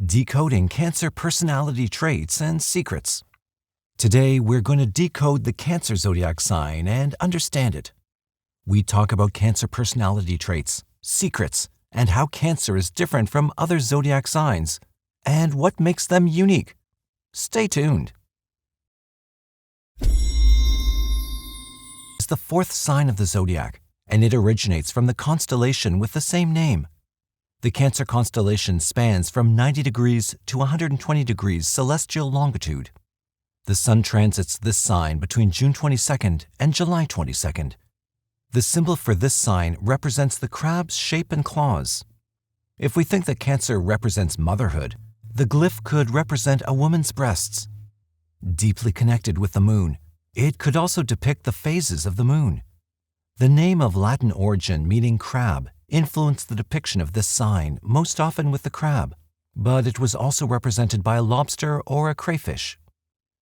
Decoding Cancer Personality Traits and Secrets. Today, we're going to decode the Cancer zodiac sign and understand it. We talk about Cancer personality traits, secrets, and how Cancer is different from other zodiac signs, and what makes them unique. Stay tuned. It's the fourth sign of the zodiac, and it originates from the constellation with the same name. The Cancer constellation spans from 90 degrees to 120 degrees celestial longitude. The Sun transits this sign between June 22nd and July 22nd. The symbol for this sign represents the crab's shape and claws. If we think that Cancer represents motherhood, the glyph could represent a woman's breasts. Deeply connected with the moon, it could also depict the phases of the moon. The name of Latin origin meaning crab influenced the depiction of this sign, most often with the crab, but it was also represented by a lobster or a crayfish.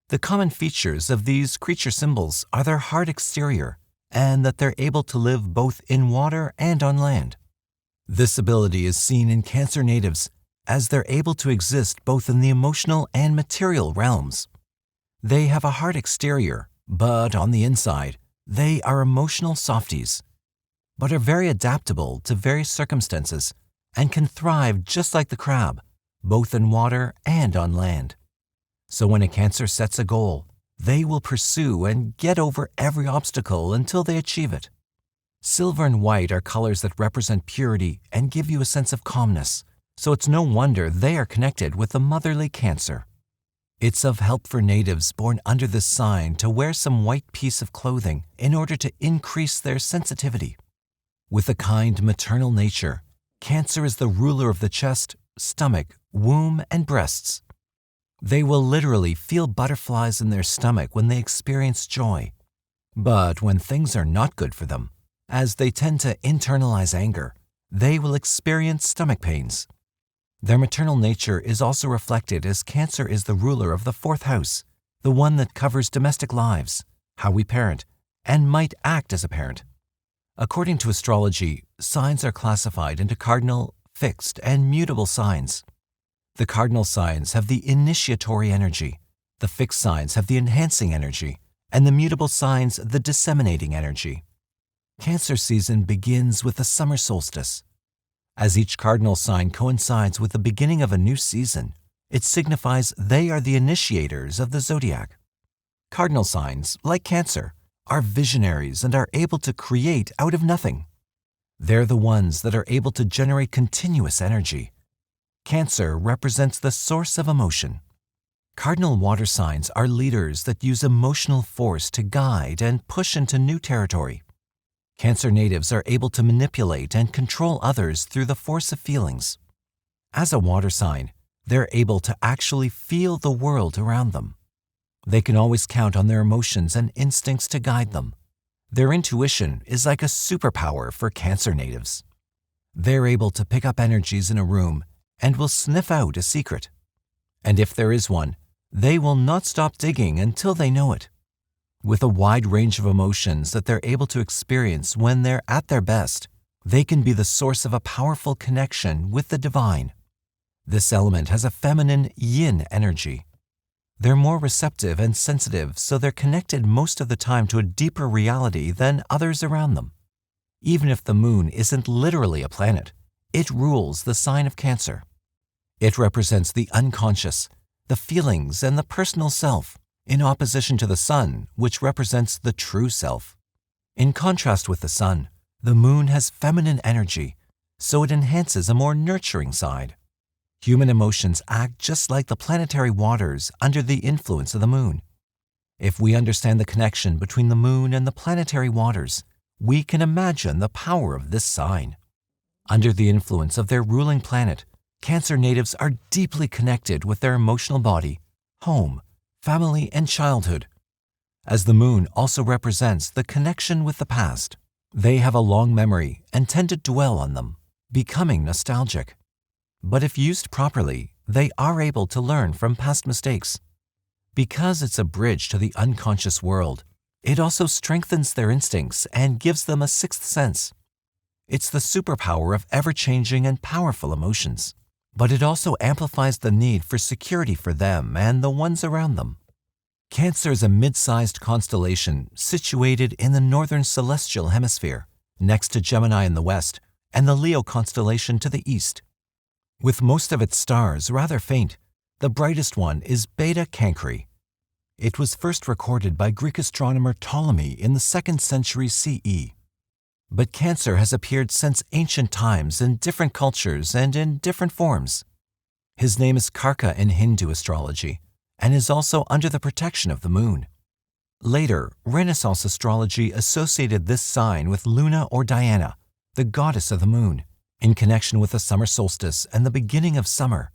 The common features of these creature symbols are their hard exterior and that they're able to live both in water and on land. This ability is seen in Cancer natives as they're able to exist both in the emotional and material realms. They have a hard exterior, but on the inside, they are emotional softies, but are very adaptable to various circumstances and can thrive just like the crab, both in water and on land. So when a Cancer sets a goal, they will pursue and get over every obstacle until they achieve it. Silver and white are colors that represent purity and give you a sense of calmness, so it's no wonder they are connected with the motherly Cancer. It's of help for natives born under this sign to wear some white piece of clothing in order to increase their sensitivity. With a kind maternal nature, Cancer is the ruler of the chest, stomach, womb, and breasts. They will literally feel butterflies in their stomach when they experience joy. But when things are not good for them, as they tend to internalize anger, they will experience stomach pains. Their maternal nature is also reflected as Cancer is the ruler of the fourth house, the one that covers domestic lives, how we parent, and might act as a parent. According to astrology, signs are classified into cardinal, fixed, and mutable signs. The cardinal signs have the initiatory energy, the fixed signs have the enhancing energy, and the mutable signs the disseminating energy. Cancer season begins with the summer solstice. As each cardinal sign coincides with the beginning of a new season, it signifies they are the initiators of the zodiac. Cardinal signs, like Cancer, are visionaries and are able to create out of nothing. They're the ones that are able to generate continuous energy. Cancer represents the source of emotion. Cardinal water signs are leaders that use emotional force to guide and push into new territory. Cancer natives are able to manipulate and control others through the force of feelings. As a water sign, they're able to actually feel the world around them. They can always count on their emotions and instincts to guide them. Their intuition is like a superpower for Cancer natives. They're able to pick up energies in a room and will sniff out a secret. And if there is one, they will not stop digging until they know it. With a wide range of emotions that they're able to experience when they're at their best, they can be the source of a powerful connection with the divine. This element has a feminine yin energy. They're more receptive and sensitive, so they're connected most of the time to a deeper reality than others around them. Even if the moon isn't literally a planet, it rules the sign of Cancer. It represents the unconscious, the feelings, and the personal self, in opposition to the sun, which represents the true self. In contrast with the sun, the moon has feminine energy, so it enhances a more nurturing side. Human emotions act just like the planetary waters under the influence of the moon. If we understand the connection between the moon and the planetary waters, we can imagine the power of this sign. Under the influence of their ruling planet, Cancer natives are deeply connected with their emotional body, home, family, and childhood. As the moon also represents the connection with the past, they have a long memory and tend to dwell on them, becoming nostalgic. But if used properly, they are able to learn from past mistakes. Because it's a bridge to the unconscious world, it also strengthens their instincts and gives them a sixth sense. It's the superpower of ever-changing and powerful emotions. but it also amplifies the need for security for them and the ones around them. Cancer is a mid-sized constellation situated in the northern celestial hemisphere, next to Gemini in the west and the Leo constellation to the east. With most of its stars rather faint, the brightest one is Beta Cancri. It was first recorded by Greek astronomer Ptolemy in the 2nd century CE. But Cancer has appeared since ancient times in different cultures and in different forms. His name is Karka in Hindu astrology and is also under the protection of the moon. Later, Renaissance astrology associated this sign with Luna or Diana, the goddess of the moon, in connection with the summer solstice and the beginning of summer.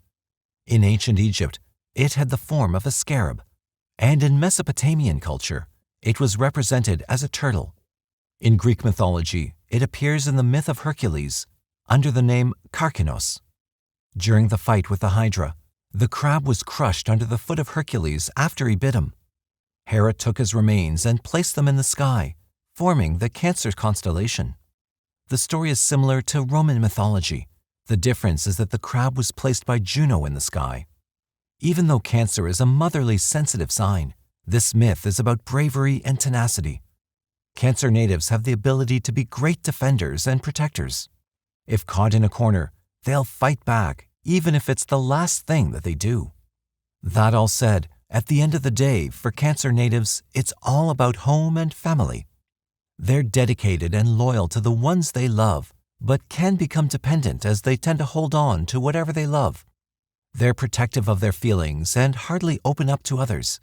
In ancient Egypt, it had the form of a scarab, and in Mesopotamian culture, it was represented as a turtle. In Greek mythology, it appears in the myth of Hercules under the name Karkinos. During the fight with the Hydra, the crab was crushed under the foot of Hercules after he bit him. Hera took his remains and placed them in the sky, forming the Cancer constellation. The story is similar to Roman mythology. The difference is that the crab was placed by Juno in the sky. Even though Cancer is a motherly, sensitive sign, this myth is about bravery and tenacity. Cancer natives have the ability to be great defenders and protectors. If caught in a corner, they'll fight back, even if it's the last thing that they do. That all said, at the end of the day, for Cancer natives, it's all about home and family. They're dedicated and loyal to the ones they love, but can become dependent as they tend to hold on to whatever they love. They're protective of their feelings and hardly open up to others.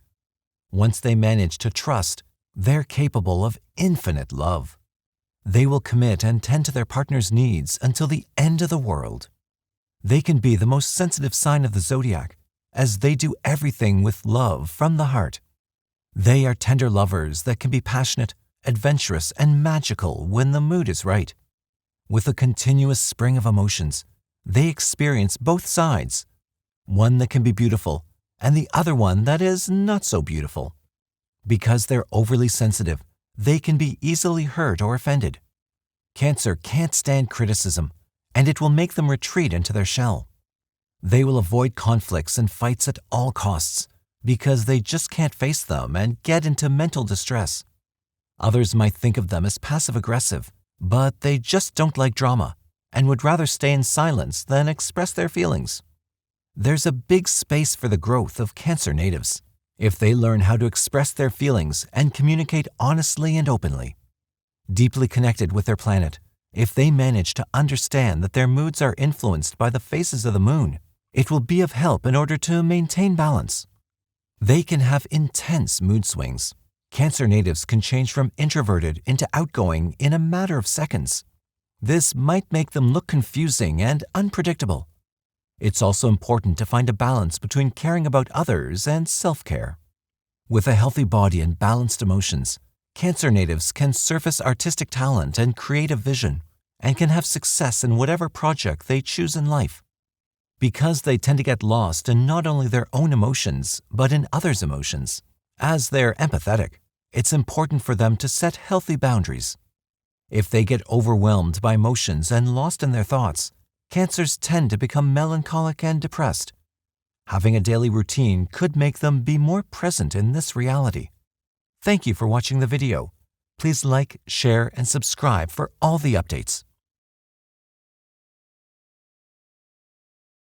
Once they manage to trust, they're capable of infinite love. They will commit and tend to their partner's needs until the end of the world. They can be the most sensitive sign of the zodiac, as they do everything with love from the heart. They are tender lovers that can be passionate, adventurous, and magical when the mood is right. With a continuous spring of emotions, they experience both sides, one that can be beautiful and the other one that is not so beautiful. Because they're overly sensitive, they can be easily hurt or offended. Cancer can't stand criticism, and it will make them retreat into their shell. They will avoid conflicts and fights at all costs because they just can't face them and get into mental distress. Others might think of them as passive-aggressive, but they just don't like drama and would rather stay in silence than express their feelings. There's a big space for the growth of Cancer natives if they learn how to express their feelings and communicate honestly and openly. Deeply connected with their planet, if they manage to understand that their moods are influenced by the phases of the moon, it will be of help in order to maintain balance. They can have intense mood swings. Cancer natives can change from introverted into outgoing in a matter of seconds. This might make them look confusing and unpredictable. It's also important to find a balance between caring about others and self-care. With a healthy body and balanced emotions, Cancer natives can surface artistic talent and creative vision, and can have success in whatever project they choose in life. Because they tend to get lost in not only their own emotions, but in others' emotions, as they're empathetic, it's important for them to set healthy boundaries. If they get overwhelmed by emotions and lost in their thoughts, Cancers tend to become melancholic and depressed. Having a daily routine could make them be more present in this reality. Thank you for watching the video. Please like, share, and subscribe for all the updates.